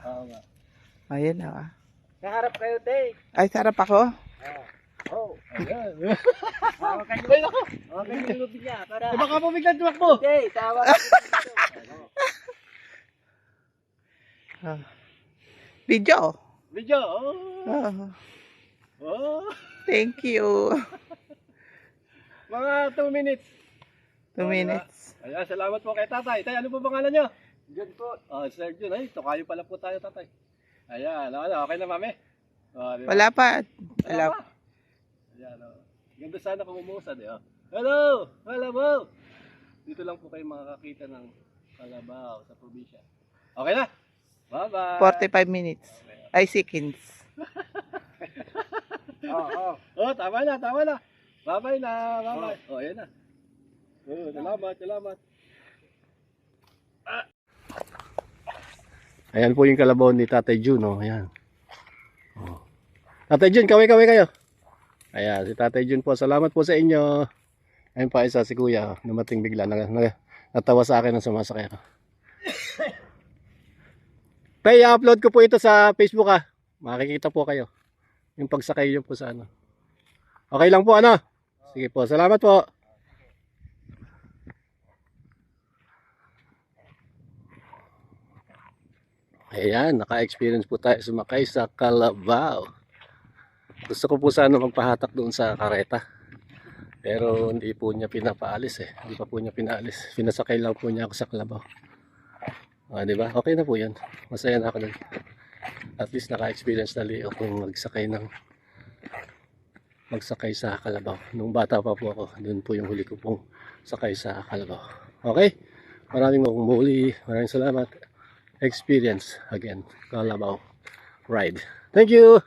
Oo nga. Ayan ah. Naharap kayo, Tay. Ay, sarap ako. Oh, ayan. Tawa kayo. Ay, nako. Okay, yung lubid niya. Para... baka po biglang tumakbo. Tay, tawa kayo dito. Video. Video. Oh. Oh, Oh. thank you. Mga 2 minutes. 2 minutes. Ayan, salamat po kay tatay. Tay, ano po pangalan niyo? Jun po. Oh, Sir Jun. Ay, tukayo pala po tayo, tatay. Ayan, okay na, mami? Oh, diba? Wala pa. Wala pa. Ayan, ganda sana kung umusad, eh. Hello! Kalabaw! Dito lang po kayo makakakita ng kalabaw sa probinsya. Okay na? Bye-bye! 45 minutes. Ay, seconds. Oh, tama na. Bye-bye na, bye-bye. Oh, ayan na. Oh, salamat. Ayan po yung kalabaw ni Tatay Jun, oh. Ayan. Oh. Tatay Jun, kaway kayo. Ayan, si Tatay Jun po. Salamat po sa inyo. Ayun pa isa si Kuya, dumating bigla. Natawa sa akin ng sumasakay ako. Tay, i-upload ko po ito sa Facebook ha. Makikita po kayo. Yung pagsakay nyo po sa ano. Okay lang po ano? Sige po, salamat po. Ayan, naka-experience po tayo sumakay sa kalabaw. Gusto ko po sana magpahatak doon sa kareta. Pero hindi po niya pinapaalis eh. Hindi pa po niya pinaalis. Pinasakay lang po niya ako sa kalabaw. Diba? Okay na po yan. Masaya na ako doon. At least naka-experience na Leo kung magsakay sa kalabaw. Nung bata pa po ako, doon po yung huli ko pong sakay sa kalabaw. Okay? Maraming salamat. Experience again, kalabaw ride. Thank you!